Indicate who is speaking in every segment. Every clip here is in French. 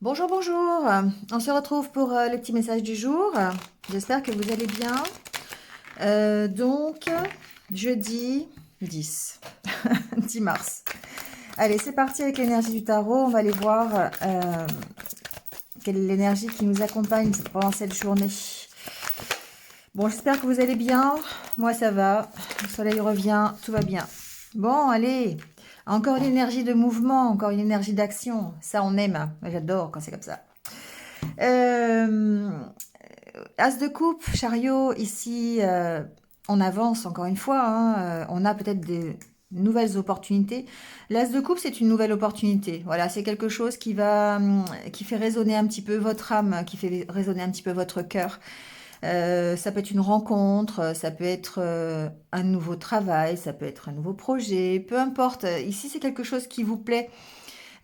Speaker 1: Bonjour, bonjour. On se retrouve pour le petit message du jour. J'espère que vous allez bien. Donc, jeudi 10, 10 mars. Allez, c'est parti avec l'énergie du tarot. On va aller voir quelle est l'énergie qui nous accompagne pendant cette journée. Bon, j'espère que vous allez bien. Moi, ça va. Le soleil revient, tout va bien. Bon, allez. Encore une énergie de mouvement, encore une énergie d'action. Ça, on aime. J'adore quand c'est comme ça. As de coupe, chariot, ici, on avance encore une fois. On a peut-être des nouvelles opportunités. L'as de coupe, c'est une nouvelle opportunité. Voilà, c'est quelque chose qui fait résonner un petit peu votre âme, qui fait résonner un petit peu votre cœur. Ça peut être une rencontre, ça peut être un nouveau travail, ça peut être un nouveau projet, peu importe. Ici, c'est quelque chose qui vous plaît.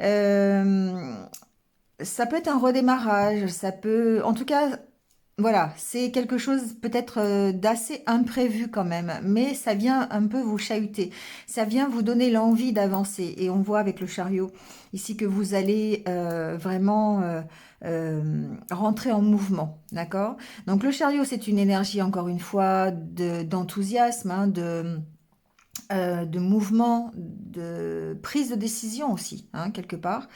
Speaker 1: Euh, Ça peut être un redémarrage, ça peut... En tout cas, voilà, c'est quelque chose peut-être d'assez imprévu quand même, mais ça vient un peu vous chahuter. Ça vient vous donner l'envie d'avancer. Et on voit avec le chariot ici que vous allez vraiment rentrer en mouvement, d'accord? Donc le chariot, c'est une énergie, encore une fois, d'enthousiasme, de mouvement, de prise de décision aussi, quelque part.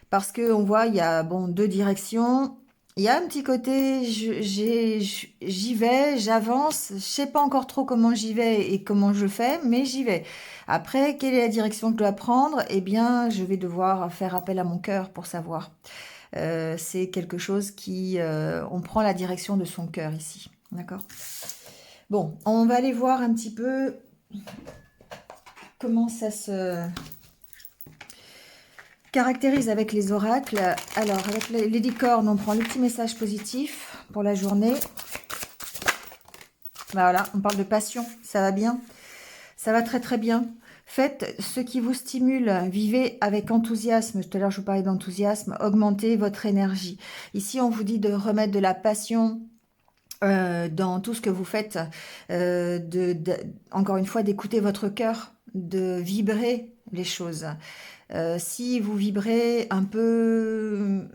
Speaker 1: Parce qu'on voit, il y a bon, deux directions. Il y a un petit côté, j'y vais, j'avance. Je sais pas encore trop comment j'y vais et comment je fais, mais j'y vais. Après, quelle est la direction que je dois prendre? Eh bien, je vais devoir faire appel à mon cœur pour savoir. C'est quelque chose on prend la direction de son cœur ici. D'accord? Bon, on va aller voir un petit peu comment ça se caractérise avec les oracles. Alors, avec les licornes, on prend le petit message positif pour la journée. Voilà, on parle de passion, ça va bien. Ça va très très bien. Faites ce qui vous stimule, vivez avec enthousiasme. Tout à l'heure, je vous parlais d'enthousiasme. Augmentez votre énergie. Ici, on vous dit de remettre de la passion dans tout ce que vous faites. Encore une fois, d'écouter votre cœur, de vibrer les choses. Si vous vibrez un peu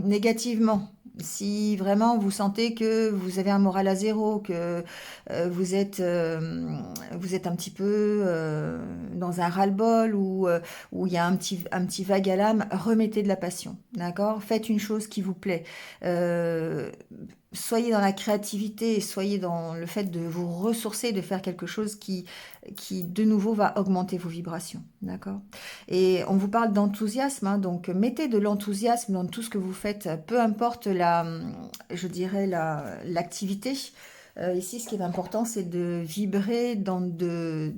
Speaker 1: négativement, si vraiment vous sentez que vous avez un moral à zéro, que vous êtes un petit peu dans un ras-le-bol ou il y a un petit vague à l'âme, remettez de la passion, d'accord? Faites une chose qui vous plaît. Euh, Soyez dans la créativité, soyez dans le fait de vous ressourcer, de faire quelque chose qui de nouveau va augmenter vos vibrations, d'accord? Et on vous parle d'enthousiasme, donc mettez de l'enthousiasme dans tout ce que vous faites, peu importe je dirais l'activité. Ici, ce qui est important, c'est de vibrer dans de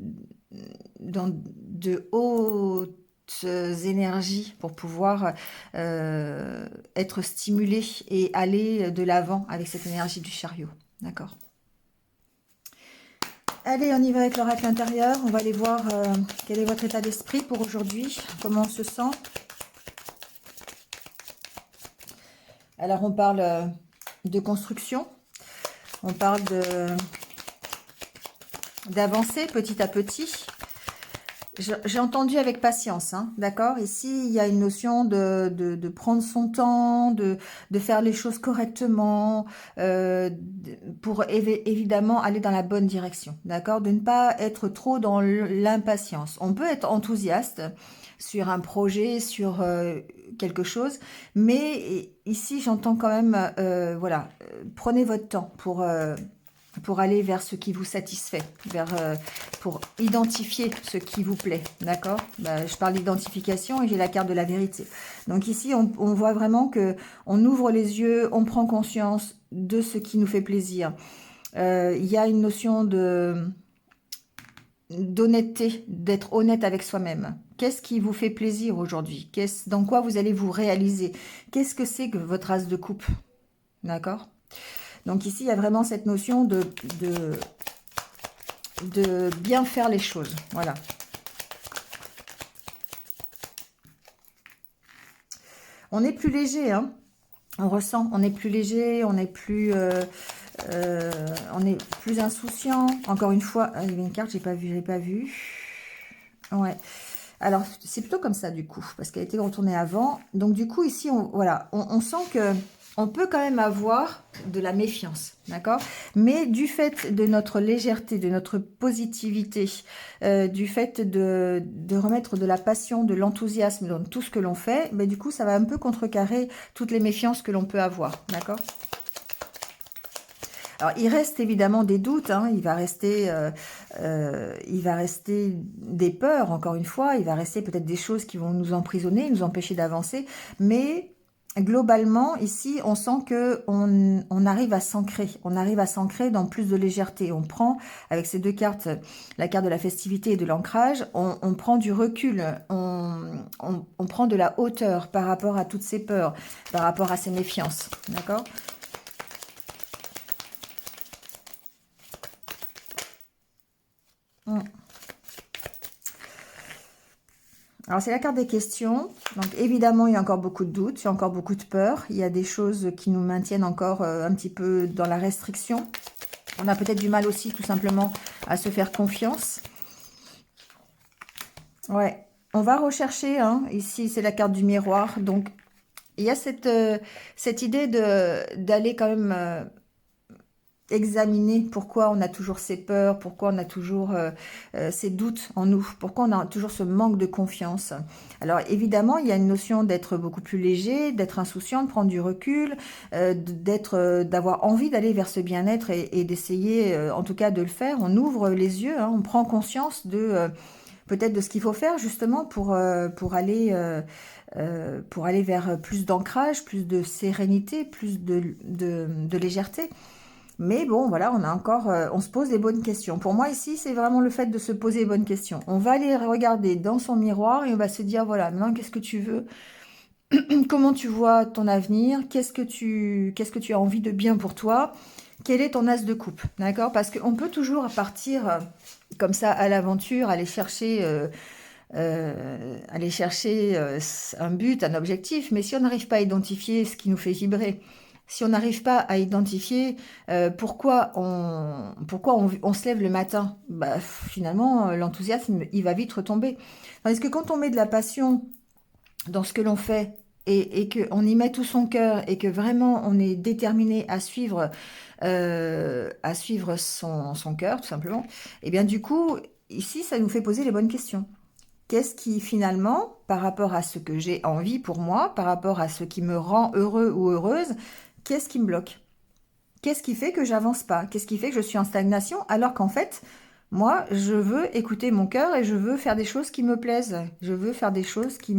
Speaker 1: hautes énergies pour pouvoir être stimulé et aller de l'avant avec cette énergie du chariot. D'accord? Allez, on y va avec l'oracle intérieur. On va aller voir quel est votre état d'esprit pour aujourd'hui, comment on se sent. Alors, on parle de construction, on parle d'avancer petit à petit. J'ai entendu avec patience, d'accord? Ici, il y a une notion de prendre son temps, de faire les choses correctement, pour évidemment aller dans la bonne direction, d'accord? De ne pas être trop dans l'impatience. On peut être enthousiaste sur un projet, sur quelque chose, mais ici, j'entends quand même, voilà, prenez votre temps pour aller vers ce qui vous satisfait, pour identifier ce qui vous plaît, d'accord? Je parle d'identification et j'ai la carte de la vérité. Donc ici, on voit vraiment que on ouvre les yeux, on prend conscience de ce qui nous fait plaisir. Il y a une notion d'honnêteté, d'être honnête avec soi-même. Qu'est-ce qui vous fait plaisir aujourd'hui? Dans quoi vous allez vous réaliser? Qu'est-ce que c'est que votre as de coupe? D'accord? Donc ici, il y a vraiment cette notion de bien faire les choses. Voilà. On est plus léger, hein. On ressent, on est plus léger, on est plus insouciant. Encore une fois, il y avait une carte, j'ai pas vu. Ouais. Alors, c'est plutôt comme ça, du coup, parce qu'elle a été retournée avant. Donc, du coup, ici, voilà, on sent que on peut quand même avoir de la méfiance, d'accord? Mais du fait de notre légèreté, de notre positivité, du fait de remettre de la passion, de l'enthousiasme dans tout ce que l'on fait, ben, du coup, ça va un peu contrecarrer toutes les méfiances que l'on peut avoir, d'accord? Alors, il reste évidemment des doutes, hein, il va rester des peurs, encore une fois, il va rester peut-être des choses qui vont nous emprisonner, nous empêcher d'avancer, mais globalement, ici, on sent que on arrive à s'ancrer dans plus de légèreté. On prend, avec ces deux cartes, la carte de la festivité et de l'ancrage, on prend du recul, on prend de la hauteur par rapport à toutes ces peurs, par rapport à ces méfiances, d'accord? Mm. Alors, c'est la carte des questions. Donc, évidemment, il y a encore beaucoup de doutes, il y a encore beaucoup de peurs. Il y a des choses qui nous maintiennent encore un petit peu dans la restriction. On a peut-être du mal aussi, tout simplement, à se faire confiance. Ouais, on va rechercher, hein. Ici, c'est la carte du miroir. Donc, il y a cette idée d'aller quand même examiner pourquoi on a toujours ces peurs, pourquoi on a toujours ces doutes en nous, pourquoi on a toujours ce manque de confiance. Alors évidemment, il y a une notion d'être beaucoup plus léger, d'être insouciant, de prendre du recul, d'avoir envie d'aller vers ce bien-être et d'essayer, en tout cas, de le faire. On ouvre les yeux, hein, on prend conscience de peut-être de ce qu'il faut faire justement pour aller vers plus d'ancrage, plus de sérénité, plus de légèreté. Mais bon, voilà, on a encore, on se pose les bonnes questions. Pour moi, ici, c'est vraiment le fait de se poser les bonnes questions. On va aller regarder dans son miroir et on va se dire, voilà, maintenant, qu'est-ce que tu veux? Comment tu vois ton avenir? Qu'est-ce que tu as envie de bien pour toi? Quel est ton as de coupe? D'accord? Parce qu'on peut toujours partir comme ça à l'aventure, aller chercher un but, un objectif, mais si on n'arrive pas à identifier ce qui nous fait vibrer, si on n'arrive pas à identifier pourquoi on se lève le matin, bah, finalement, l'enthousiasme, il va vite retomber. Tandis que quand on met de la passion dans ce que l'on fait et qu'on y met tout son cœur et que vraiment on est déterminé à suivre son cœur, tout simplement, et bien du coup, ici, ça nous fait poser les bonnes questions. Qu'est-ce qui finalement, par rapport à ce que j'ai envie pour moi, par rapport à ce qui me rend heureux ou heureuse, qu'est-ce qui me bloque? Qu'est-ce qui fait que j'avance pas? Qu'est-ce qui fait que je suis en stagnation alors qu'en fait, moi, je veux écouter mon cœur et je veux faire des choses qui me plaisent. Je veux faire des choses qui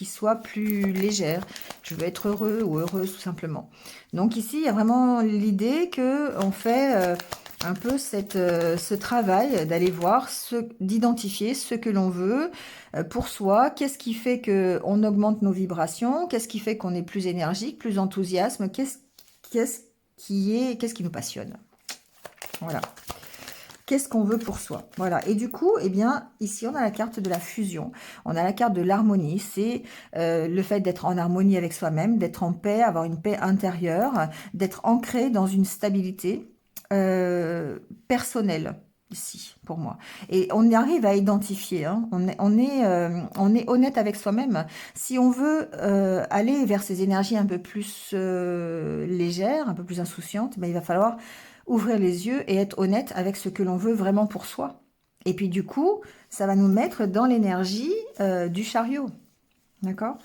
Speaker 1: soient plus légères. Je veux être heureux ou heureuse tout simplement. Donc ici, il y a vraiment l'idée que on fait un peu ce travail d'aller voir, d'identifier ce que l'on veut pour soi. Qu'est-ce qui fait qu'on augmente nos vibrations? Qu'est-ce qui fait qu'on est plus énergique, plus enthousiasme? Qu'est-ce qu'est-ce qui nous passionne? Voilà. Qu'est-ce qu'on veut pour soi? Voilà. Et du coup, eh bien, ici, on a la carte de la fusion. On a la carte de l'harmonie. C'est le fait d'être en harmonie avec soi-même, d'être en paix, avoir une paix intérieure, d'être ancré dans une stabilité personnelle, ici, pour moi. Et on y arrive à identifier. Hein. On est honnête avec soi-même. Si on veut aller vers ces énergies un peu plus légères, un peu plus insouciantes, ben, il va falloir ouvrir les yeux et être honnête avec ce que l'on veut vraiment pour soi. Et puis du coup, ça va nous mettre dans l'énergie du chariot. D'accord?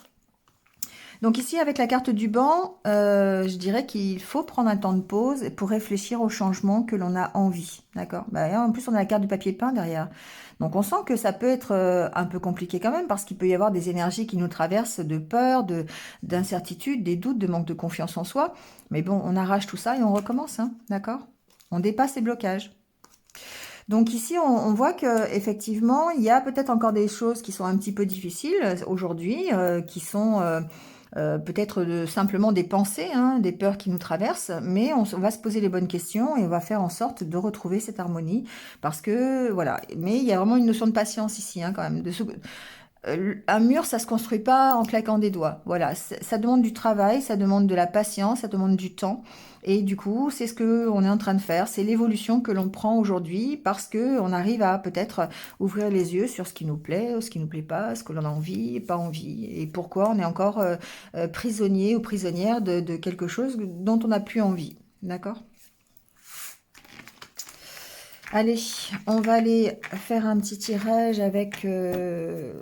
Speaker 1: Donc ici, avec la carte du banc, je dirais qu'il faut prendre un temps de pause pour réfléchir au changement que l'on a envie. D'accord? Bah, en plus, on a la carte du papier peint derrière. Donc on sent que ça peut être un peu compliqué quand même, parce qu'il peut y avoir des énergies qui nous traversent de peur, d'incertitude, des doutes, de manque de confiance en soi. Mais bon, on arrache tout ça et on recommence. Hein, d'accord? On dépasse les blocages. Donc ici, on voit que effectivement, il y a peut-être encore des choses qui sont un petit peu difficiles aujourd'hui, qui sont peut-être simplement des pensées, hein, des peurs qui nous traversent, mais on va se poser les bonnes questions et on va faire en sorte de retrouver cette harmonie, parce que voilà. Mais il y a vraiment une notion de patience ici, hein, quand même, Un mur, ça se construit pas en claquant des doigts. Voilà, ça demande du travail, ça demande de la patience, ça demande du temps. Et du coup, c'est ce que on est en train de faire. C'est l'évolution que l'on prend aujourd'hui parce que on arrive à peut-être ouvrir les yeux sur ce qui nous plaît, ou ce qui nous plaît pas, ce que l'on a envie et pas envie. Et pourquoi on est encore prisonnier ou prisonnière de quelque chose dont on n'a plus envie. D'accord? Allez, on va aller faire un petit tirage avec le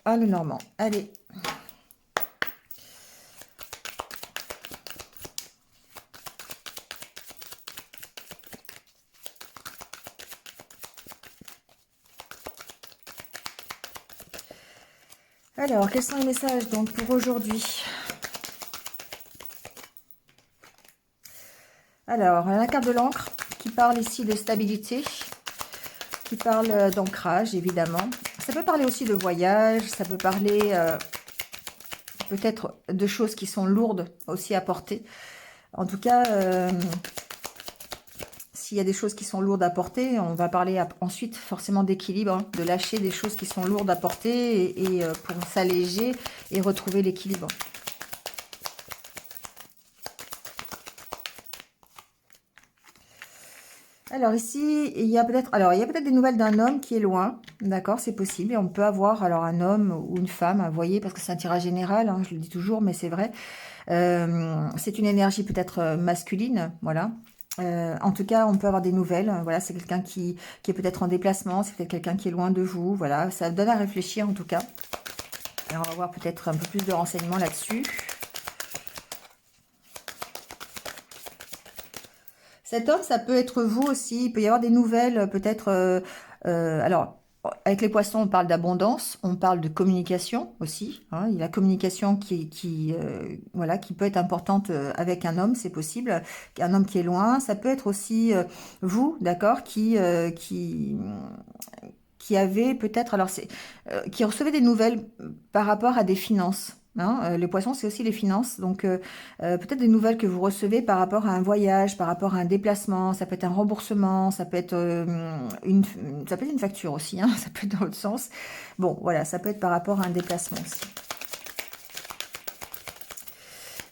Speaker 1: Normand. Allez. Alors, quels sont les messages donc pour aujourd'hui? Alors, la carte de l'encre qui parle ici de stabilité, qui parle d'ancrage évidemment. Ça peut parler aussi de voyage, ça peut parler peut-être de choses qui sont lourdes aussi à porter. En tout cas, s'il y a des choses qui sont lourdes à porter, on va parler ensuite forcément d'équilibre, hein, de lâcher des choses qui sont lourdes à porter et pour s'alléger et retrouver l'équilibre. Alors ici, il y a peut-être des nouvelles d'un homme qui est loin, d'accord, c'est possible. Et on peut avoir alors un homme ou une femme, vous voyez, parce que c'est un tirage général, hein, je le dis toujours, mais c'est vrai. C'est une énergie peut-être masculine, voilà. En tout cas, on peut avoir des nouvelles. Voilà, c'est quelqu'un qui est peut-être en déplacement, c'est peut-être quelqu'un qui est loin de vous. Voilà, ça donne à réfléchir en tout cas. Alors, on va voir peut-être un peu plus de renseignements là-dessus. Cet homme, ça peut être vous aussi. Il peut y avoir des nouvelles, peut-être. Alors, avec les poissons, on parle d'abondance, on parle de communication aussi. Hein. Il y a la communication voilà, qui peut être importante avec un homme, c'est possible. Un homme qui est loin. Ça peut être aussi vous, d'accord, qui avait peut-être, alors c'est, qui recevait des nouvelles par rapport à des finances. Hein. Les poissons, c'est aussi les finances. Donc, peut-être des nouvelles que vous recevez par rapport à un voyage, par rapport à un déplacement. Ça peut être un remboursement, ça peut être une facture aussi. Hein, ça peut être dans l'autre sens. Bon, voilà, ça peut être par rapport à un déplacement aussi.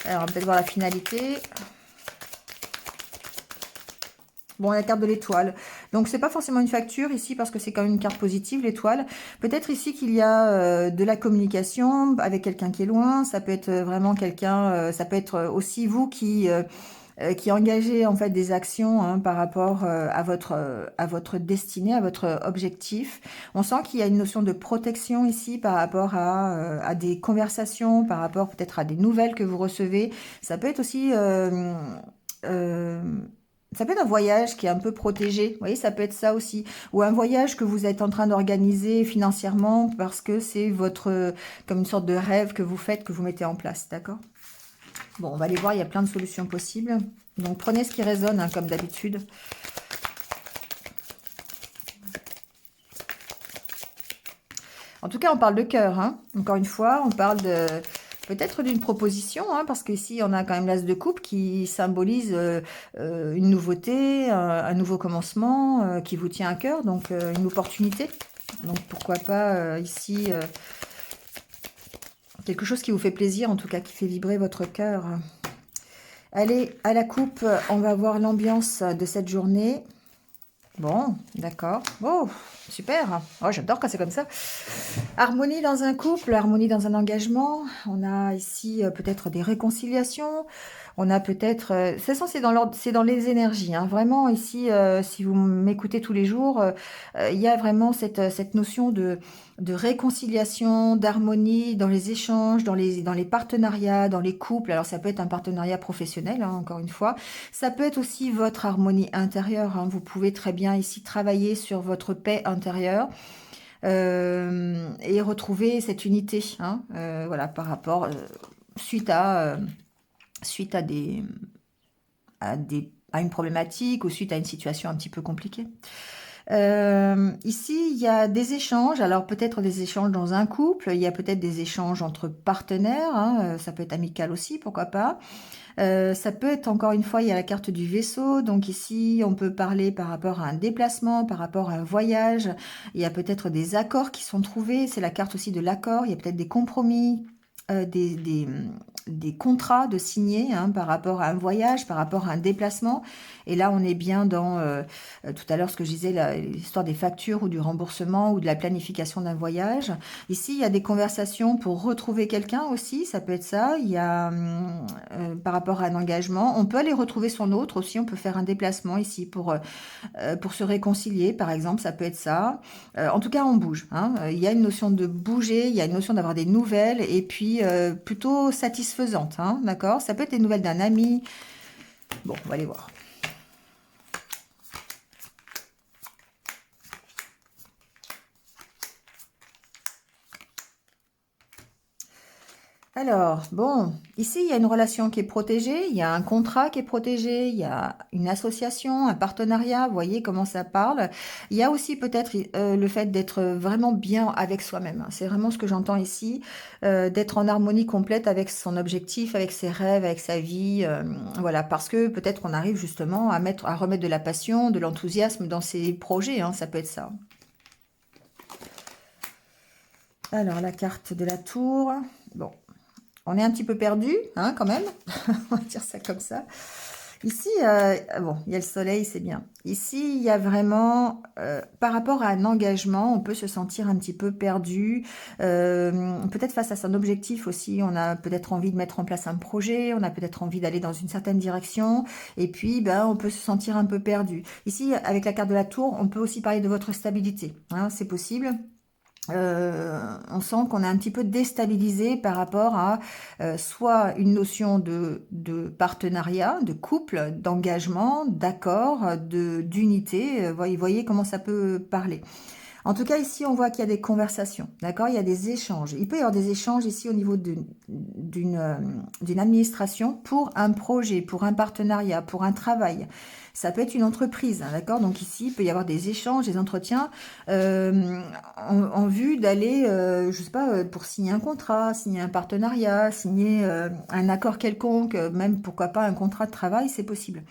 Speaker 1: Alors, on va peut-être voir la finalité. Bon, la carte de l'étoile. Donc, c'est pas forcément une facture ici parce que c'est quand même une carte positive, l'étoile. Peut-être ici qu'il y a de la communication avec quelqu'un qui est loin. Ça peut être vraiment quelqu'un, ça peut être aussi vous qui engagez en fait des actions hein, par rapport à votre destinée, à votre objectif. On sent qu'il y a une notion de protection ici par rapport à des conversations, par rapport peut-être à des nouvelles que vous recevez. Ça peut être aussi... euh, ça peut être un voyage qui est un peu protégé, vous voyez, ça peut être ça aussi. Ou un voyage que vous êtes en train d'organiser financièrement parce que c'est comme une sorte de rêve que vous faites, que vous mettez en place, d'accord? Bon, on va aller voir, il y a plein de solutions possibles. Donc prenez ce qui résonne, hein, comme d'habitude. En tout cas, on parle de cœur, hein. Encore une fois, on parle de peut-être d'une proposition, hein, parce qu'ici, on a quand même l'as de coupe qui symbolise une nouveauté, un nouveau commencement qui vous tient à cœur, donc une opportunité. Donc pourquoi pas ici quelque chose qui vous fait plaisir, en tout cas qui fait vibrer votre cœur. Allez, à la coupe, on va voir l'ambiance de cette journée. Bon, d'accord. Oh, super. Oh, j'adore quand c'est comme ça. Harmonie dans un couple, harmonie dans un engagement. On a ici peut-être des réconciliations. On a peut-être... de toute façon, c'est dans les énergies. Hein. Vraiment, ici, si vous m'écoutez tous les jours, il y a vraiment cette notion de réconciliation, d'harmonie dans les échanges, dans les partenariats, dans les couples. Alors, ça peut être un partenariat professionnel, hein, encore une fois. Ça peut être aussi votre harmonie intérieure. Hein. Vous pouvez très bien ici travailler sur votre paix intérieure et retrouver cette unité. Hein, voilà, par rapport, suite à, suite à une problématique ou suite à une situation un petit peu compliquée. Ici, il y a des échanges. Alors peut-être des échanges dans un couple, il y a peut-être des échanges entre partenaires, hein, ça peut être amical aussi, pourquoi pas. Ça peut être, encore une fois, il y a la carte du vaisseau. Donc ici, on peut parler par rapport à un déplacement, par rapport à un voyage. Il y a peut-être des accords qui sont trouvés. C'est la carte aussi de l'accord. Il y a peut-être des compromis, des contrats de signer, hein, par rapport à un voyage, par rapport à un déplacement. Et là, on est bien dans, tout à l'heure, ce que je disais, l'histoire des factures ou du remboursement ou de la planification d'un voyage. Ici, il y a des conversations pour retrouver quelqu'un aussi, ça peut être ça. Il y a, par rapport à un engagement, on peut aller retrouver son autre aussi, on peut faire un déplacement ici pour se réconcilier, par exemple, ça peut être ça. En tout cas, on bouge, hein. Il y a une notion de bouger, il y a une notion d'avoir des nouvelles, et puis plutôt satisfaisante, hein, d'accord? Ça peut être des nouvelles d'un ami. Bon, on va aller voir. Alors, bon, ici, il y a une relation qui est protégée, il y a un contrat qui est protégé, il y a une association, un partenariat, vous voyez comment ça parle. Il y a aussi peut-être le fait d'être vraiment bien avec soi-même, hein. C'est vraiment ce que j'entends ici, d'être en harmonie complète avec son objectif, avec ses rêves, avec sa vie, voilà, parce que peut-être qu'on arrive justement à remettre de la passion, de l'enthousiasme dans ses projets, hein, ça peut être ça. Alors, la carte de la tour, bon. On est un petit peu perdu, hein, quand même. On va dire ça comme ça. Ici, bon, il y a le soleil, c'est bien. Ici, il y a vraiment, par rapport à un engagement, on peut se sentir un petit peu perdu. Peut-être face à son objectif aussi, on a peut-être envie de mettre en place un projet, on a peut-être envie d'aller dans une certaine direction. Et puis, ben, on peut se sentir un peu perdu. Ici, avec la carte de la tour, on peut aussi parler de votre stabilité, hein, c'est possible. On sent qu'on est un petit peu déstabilisé par rapport à soit une notion de partenariat, de couple, d'engagement, d'accord, d'unité. Voyez comment ça peut parler. En tout cas, ici, on voit qu'il y a des conversations, d'accord? Il y a des échanges. Il peut y avoir des échanges ici au niveau d'une administration pour un projet, pour un partenariat, pour un travail. Ça peut être une entreprise, hein, d'accord? Donc ici, il peut y avoir des échanges, des entretiens en vue d'aller, je sais pas, pour signer un contrat, signer un partenariat, signer un accord quelconque, même pourquoi pas un contrat de travail, c'est possible.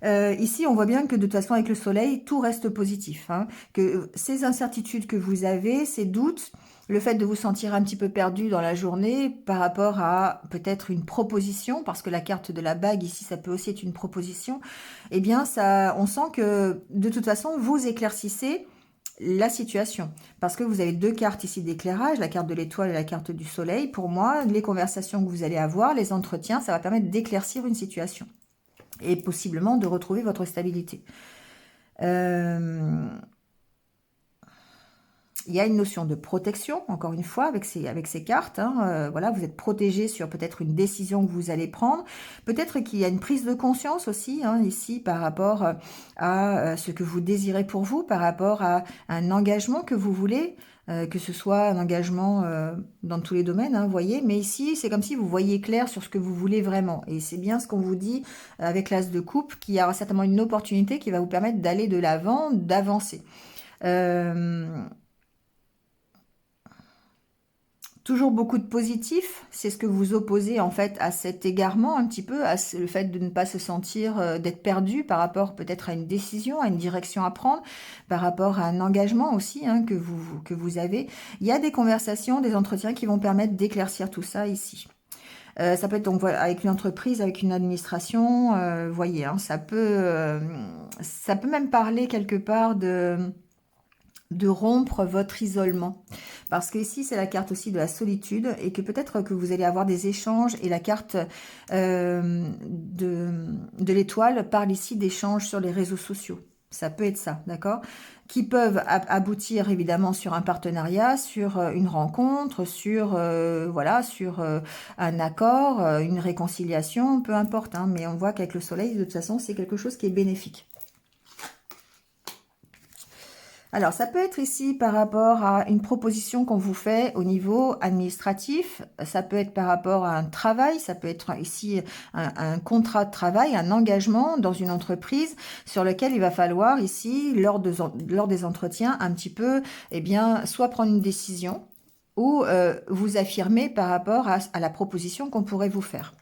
Speaker 1: Ici, on voit bien que de toute façon, avec le soleil, tout reste positif, hein. Que ces incertitudes que vous avez, ces doutes, le fait de vous sentir un petit peu perdu dans la journée par rapport à peut-être une proposition, parce que la carte de la bague ici, ça peut aussi être une proposition, eh bien, ça, on sent que de toute façon, vous éclaircissez la situation. Parce que vous avez deux cartes ici d'éclairage, la carte de l'étoile et la carte du soleil. Pour moi, les conversations que vous allez avoir, les entretiens, ça va permettre d'éclaircir une situation et possiblement de retrouver votre stabilité. Il y a une notion de protection, encore une fois, avec ces cartes, hein. Voilà, vous êtes protégé sur peut-être une décision que vous allez prendre. Peut-être qu'il y a une prise de conscience aussi, hein, ici, par rapport à ce que vous désirez pour vous, par rapport à un engagement que vous voulez, que ce soit un engagement dans tous les domaines, hein, vous voyez. Mais ici, c'est comme si vous voyez clair sur ce que vous voulez vraiment. Et c'est bien ce qu'on vous dit avec l'as de coupe, qu'il y aura certainement une opportunité qui va vous permettre d'aller de l'avant, d'avancer. Euh, Toujours beaucoup de positif, c'est ce que vous opposez en fait à cet égarement un petit peu, le fait de ne pas se sentir, d'être perdu par rapport peut-être à une décision, à une direction à prendre, par rapport à un engagement aussi, hein, que vous avez. Il y a des conversations, des entretiens qui vont permettre d'éclaircir tout ça ici. Ça peut être donc voilà, avec une entreprise, avec une administration, voyez, hein, ça peut même parler quelque part de rompre votre isolement. Parce que ici, c'est la carte aussi de la solitude et que peut-être que vous allez avoir des échanges et la carte de l'étoile parle ici d'échanges sur les réseaux sociaux. Ça peut être ça, d'accord? Qui peuvent aboutir évidemment sur un partenariat, sur une rencontre, sur voilà, sur un accord, une réconciliation, peu importe, hein, mais on voit qu'avec le soleil, de toute façon, c'est quelque chose qui est bénéfique. Alors, ça peut être ici par rapport à une proposition qu'on vous fait au niveau administratif, ça peut être par rapport à un travail, ça peut être ici un contrat de travail, un engagement dans une entreprise sur lequel il va falloir ici, lors des entretiens, un petit peu, eh bien, soit prendre une décision ou vous affirmer par rapport à la proposition qu'on pourrait vous faire.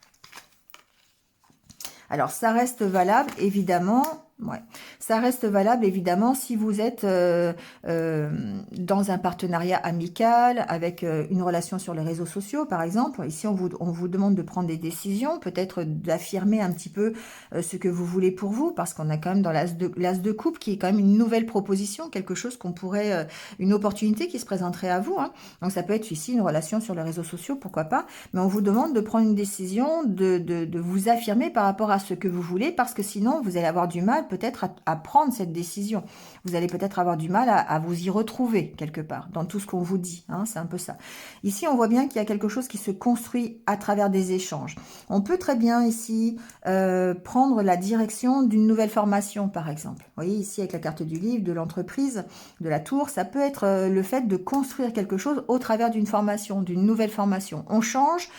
Speaker 1: Alors, ça reste valable, évidemment. Ouais. Ça reste valable, évidemment, si vous êtes dans un partenariat amical, avec une relation sur les réseaux sociaux, par exemple. Ici, on vous demande de prendre des décisions, peut-être d'affirmer un petit peu ce que vous voulez pour vous, parce qu'on a quand même dans l'as de coupe, qui est quand même une nouvelle proposition, quelque chose qu'on pourrait, une opportunité qui se présenterait à vous. Hein. Donc, ça peut être ici une relation sur les réseaux sociaux, pourquoi pas. Mais on vous demande de prendre une décision, de vous affirmer par rapport à ce que vous voulez, parce que sinon, vous allez avoir du mal peut-être à prendre cette décision. Vous allez peut-être avoir du mal à vous y retrouver quelque part, dans tout ce qu'on vous dit. Hein, c'est un peu ça. Ici, on voit bien qu'il y a quelque chose qui se construit à travers des échanges. On peut très bien ici prendre la direction d'une nouvelle formation, par exemple. Vous voyez ici avec la carte du livre, de l'entreprise, de la tour, ça peut être le fait de construire quelque chose au travers d'une formation, d'une nouvelle formation. On change,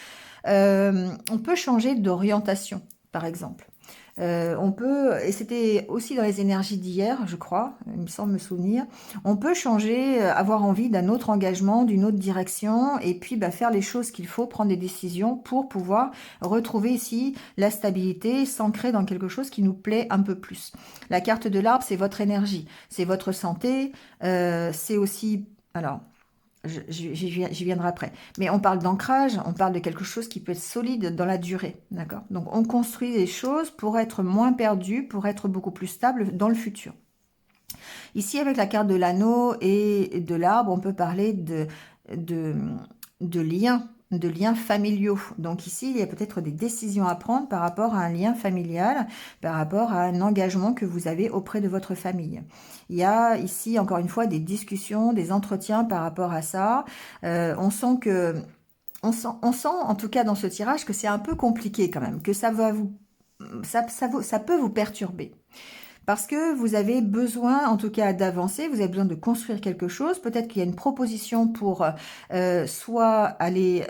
Speaker 1: on peut changer d'orientation, par exemple. On peut, et c'était aussi dans les énergies d'hier, je crois, il me semble me souvenir, on peut changer, avoir envie d'un autre engagement, d'une autre direction, et puis faire les choses qu'il faut, prendre des décisions pour pouvoir retrouver ici la stabilité, s'ancrer dans quelque chose qui nous plaît un peu plus. La carte de l'arbre, c'est votre énergie, c'est votre santé, c'est aussi... Alors, j'y viendrai après. Mais on parle d'ancrage, on parle de quelque chose qui peut être solide dans la durée, d'accord? Donc, on construit des choses pour être moins perdu, pour être beaucoup plus stable dans le futur. Ici, avec la carte de l'anneau et de l'arbre, on peut parler de liens familiaux. Donc ici, il y a peut-être des décisions à prendre par rapport à un lien familial, par rapport à un engagement que vous avez auprès de votre famille. Il y a ici, encore une fois, des discussions, des entretiens par rapport à ça. On sent en tout cas dans ce tirage que c'est un peu compliqué quand même, que ça peut vous perturber. Parce que vous avez besoin, en tout cas, d'avancer, vous avez besoin de construire quelque chose. Peut-être qu'il y a une proposition pour soit aller,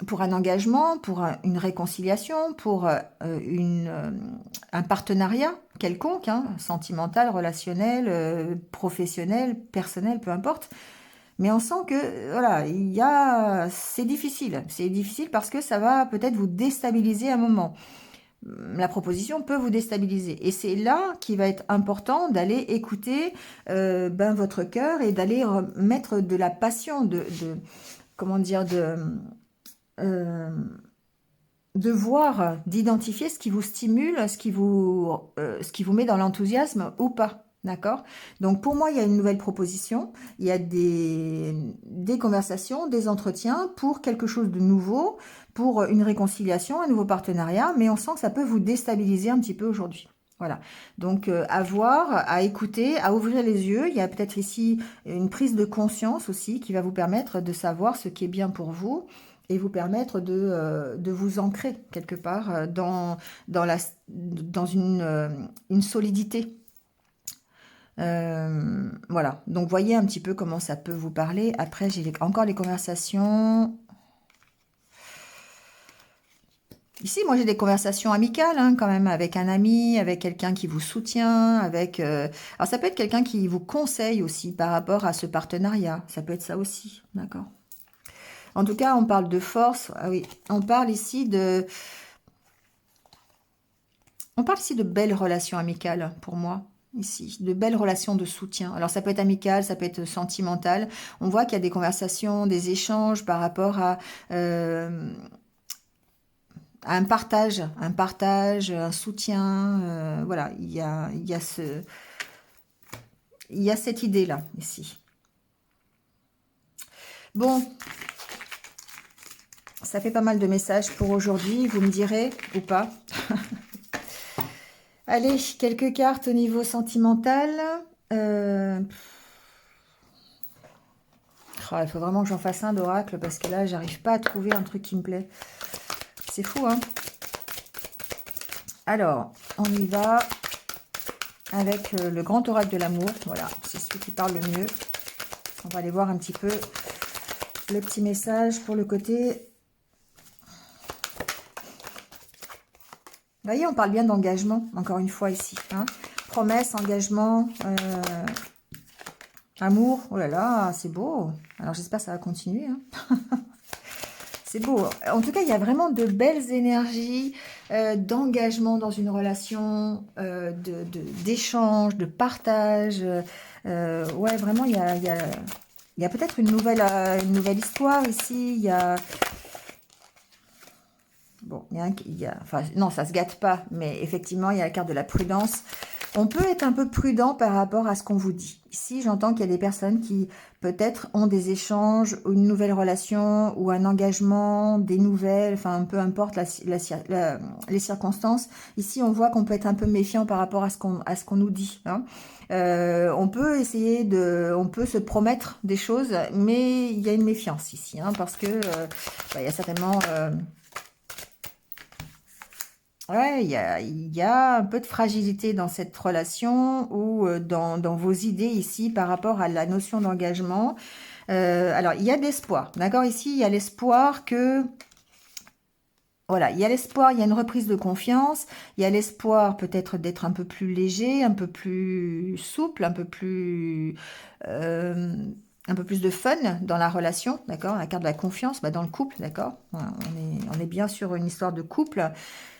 Speaker 1: pour un engagement, pour une réconciliation, pour un partenariat quelconque, hein, sentimental, relationnel, professionnel, personnel, peu importe. Mais on sent que voilà, c'est difficile. C'est difficile parce que ça va peut-être vous déstabiliser un moment. La proposition peut vous déstabiliser. Et c'est là qu'il va être important d'aller écouter votre cœur et d'aller mettre de la passion, comment dire, de voir, d'identifier ce qui vous stimule, ce qui vous met dans l'enthousiasme ou pas. D'accord? Donc pour moi, il y a une nouvelle proposition, il y a des conversations, des entretiens pour quelque chose de nouveau, pour une réconciliation, un nouveau partenariat, mais on sent que ça peut vous déstabiliser un petit peu aujourd'hui. Voilà, donc à voir, à écouter, à ouvrir les yeux. Il y a peut-être ici une prise de conscience aussi qui va vous permettre de savoir ce qui est bien pour vous et vous permettre de vous ancrer quelque part dans une solidité. Voilà, donc voyez un petit peu comment ça peut vous parler. Après, j'ai encore les conversations. Ici, moi, j'ai des conversations amicales, hein, quand même, avec un ami, avec quelqu'un qui vous soutient, alors, ça peut être quelqu'un qui vous conseille aussi par rapport à ce partenariat. Ça peut être ça aussi, d'accord? En tout cas, on parle de force. Ah oui, on parle ici de belles relations amicales, pour moi. Ici, de belles relations de soutien. Alors ça peut être amical, ça peut être sentimental. On voit qu'il y a des conversations, des échanges par rapport à un partage, un soutien. Voilà, il y a cette idée-là, ici. Bon, ça fait pas mal de messages pour aujourd'hui, vous me direz, ou pas. Allez, quelques cartes au niveau sentimental. Il faut vraiment que j'en fasse un d'oracle, parce que là, j'arrive pas à trouver un truc qui me plaît. C'est fou, hein? Alors, on y va. avec le grand oracle de l'amour. Voilà, c'est celui qui parle le mieux. On va aller voir un petit peu le petit message pour le côté. Vous voyez, on parle bien d'engagement, encore une fois ici. Hein. Promesse, engagement, amour. Oh là là, c'est beau. Alors j'espère que ça va continuer. Hein. C'est beau. En tout cas, il y a vraiment de belles énergies d'engagement dans une relation, d'échange, de partage. Ouais, vraiment, il y a peut-être une nouvelle histoire ici. Il y a... Bon, enfin, non, ça se gâte pas, mais effectivement, il y a la carte de la prudence. On peut être un peu prudent par rapport à ce qu'on vous dit. Ici, j'entends qu'il y a des personnes qui, peut-être, ont des échanges, ou une nouvelle relation, ou un engagement, des nouvelles, enfin, peu importe les circonstances. Ici, on voit qu'on peut être un peu méfiant par rapport à ce qu'on nous dit. Hein. On peut essayer on peut se promettre des choses, mais il y a une méfiance ici, hein, parce que il y a certainement... Ouais, il y a un peu de fragilité dans cette relation ou dans vos idées ici par rapport à la notion d'engagement. Alors, il y a de l'espoir, d'accord? Ici, il y a l'espoir que... Voilà, il y a l'espoir, il y a une reprise de confiance, il y a l'espoir peut-être d'être un peu plus léger, un peu plus souple, euh, un peu plus de fun dans la relation, d'accord? La carte de la confiance, bah, dans le couple, d'accord? Voilà, on est bien sur une histoire de couple,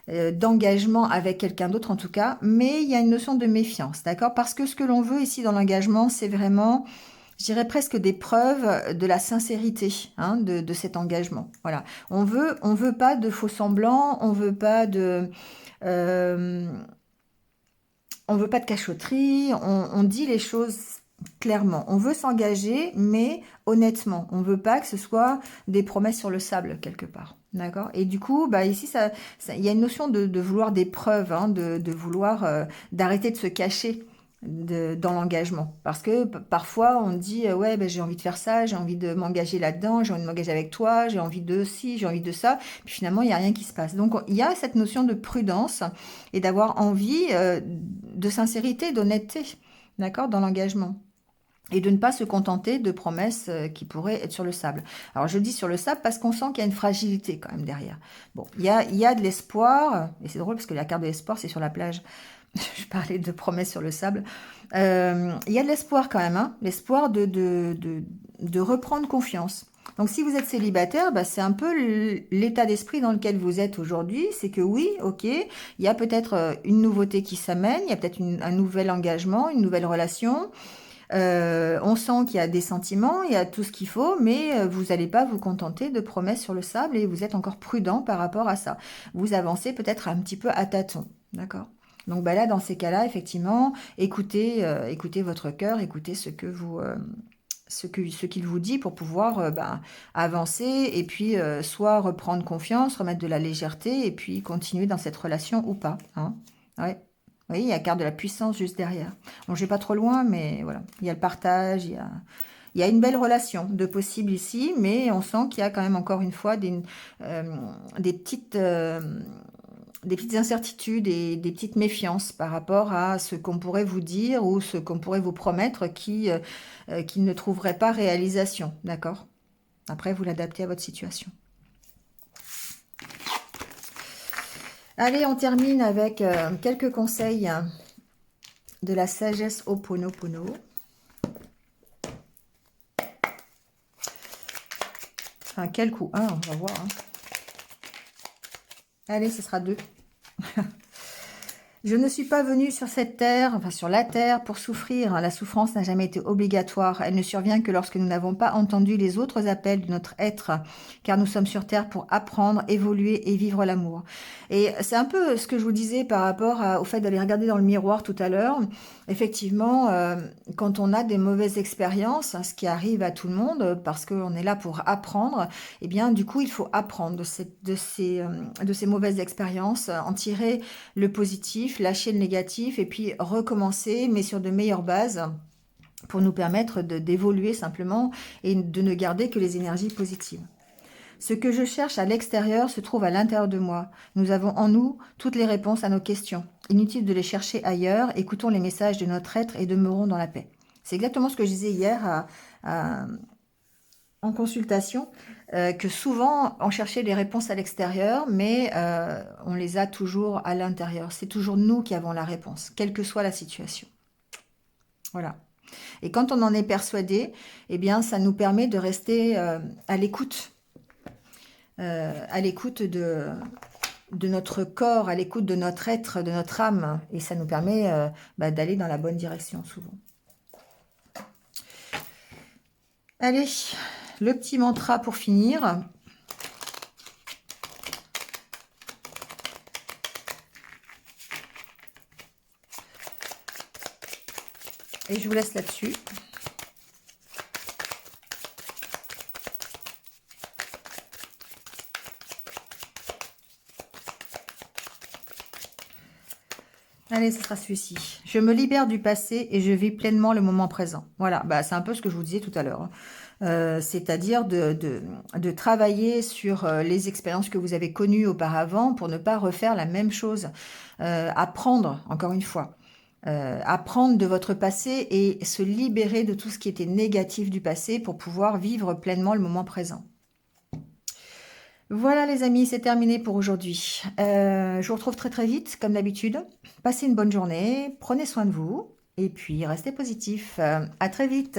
Speaker 1: d'engagement avec quelqu'un d'autre en tout cas, mais il y a une notion de méfiance, d'accord? Parce que ce que l'on veut ici dans l'engagement, c'est vraiment, je dirais presque des preuves de la sincérité hein, de cet engagement. Voilà, on veut pas de faux semblants, euh, on veut pas de cachotterie, on dit les choses clairement. On veut s'engager, mais honnêtement. On veut pas que ce soit des promesses sur le sable, quelque part. D'accord? Et du coup, bah ici, il y a une notion de vouloir des preuves, hein, de vouloir d'arrêter de se cacher dans l'engagement. Parce que parfois, on dit, ouais, ben, j'ai envie de faire ça, j'ai envie de m'engager là-dedans, j'ai envie de m'engager avec toi, j'ai envie de ci, j'ai envie de ça. Puis finalement, il n'y a rien qui se passe. Donc, il y a cette notion de prudence et d'avoir envie de sincérité, d'honnêteté, d'accord, dans l'engagement. Et de ne pas se contenter de promesses qui pourraient être sur le sable. Alors, je dis sur le sable parce qu'on sent qu'il y a une fragilité quand même derrière. Bon, il y a de l'espoir, et c'est drôle parce que la carte de l'espoir, c'est sur la plage. Je parlais de promesses sur le sable. Il y a de l'espoir quand même, hein, l'espoir de reprendre confiance. Donc, si vous êtes célibataire, bah, c'est un peu l'état d'esprit dans lequel vous êtes aujourd'hui. C'est que oui, ok, il y a peut-être une nouveauté qui s'amène, il y a peut-être un nouvel engagement, une nouvelle relation. On sent qu'il y a des sentiments, il y a tout ce qu'il faut, mais vous n'allez pas vous contenter de promesses sur le sable et vous êtes encore prudent par rapport à ça. Vous avancez peut-être un petit peu à tâtons, d'accord? Donc bah là, dans ces cas-là, effectivement, écoutez votre cœur, écoutez ce qu'il vous dit pour pouvoir avancer et puis soit reprendre confiance, remettre de la légèreté et puis continuer dans cette relation ou pas. Hein. Ouais. Vous voyez, il y a la carte de la puissance juste derrière. Bon, je vais pas trop loin, mais voilà. Il y a le partage, il y a une belle relation de possible ici, mais on sent qu'il y a quand même encore une fois euh, des petites, euh, des petites incertitudes et des petites méfiances par rapport à ce qu'on pourrait vous dire ou ce qu'on pourrait vous promettre qui ne trouverait pas réalisation. D'accord? Après, vous l'adaptez à votre situation. Allez, on termine avec quelques conseils de la sagesse Ho'oponopono. Enfin, quel coup? Un, on va voir. Hein. Allez, ce sera 2. Je ne suis pas venue sur cette terre, enfin sur la terre, pour souffrir. La souffrance n'a jamais été obligatoire. Elle ne survient que lorsque nous n'avons pas entendu les autres appels de notre être, car nous sommes sur terre pour apprendre, évoluer et vivre l'amour. Et c'est un peu ce que je vous disais par rapport au fait d'aller regarder dans le miroir tout à l'heure. Effectivement, quand on a des mauvaises expériences, ce qui arrive à tout le monde, parce qu'on est là pour apprendre, eh bien, du coup, il faut apprendre de ces mauvaises expériences, en tirer le positif, lâcher le négatif et puis recommencer, mais sur de meilleures bases pour nous permettre d'évoluer simplement et de ne garder que les énergies positives. Ce que je cherche à l'extérieur se trouve à l'intérieur de moi. Nous avons en nous toutes les réponses à nos questions. Inutile de les chercher ailleurs. Écoutons les messages de notre être et demeurons dans la paix. C'est exactement ce que je disais hier en consultation, que souvent on cherchait les réponses à l'extérieur, mais on les a toujours à l'intérieur. C'est toujours nous qui avons la réponse, quelle que soit la situation. Voilà. Et quand on en est persuadé, eh bien, ça nous permet de rester à l'écoute de notre corps, à l'écoute de notre être, de notre âme. Et ça nous permet d'aller dans la bonne direction souvent. Allez, le petit mantra pour finir. Et je vous laisse là-dessus. Allez, ce sera celui-ci. Je me libère du passé et je vis pleinement le moment présent. Voilà, c'est un peu ce que je vous disais tout à l'heure. C'est-à-dire de travailler sur les expériences que vous avez connues auparavant pour ne pas refaire la même chose. Apprendre, encore une fois. Apprendre de votre passé et se libérer de tout ce qui était négatif du passé pour pouvoir vivre pleinement le moment présent. Voilà les amis, c'est terminé pour aujourd'hui. Je vous retrouve très très vite, comme d'habitude. Passez une bonne journée, prenez soin de vous et puis restez positifs. À très vite.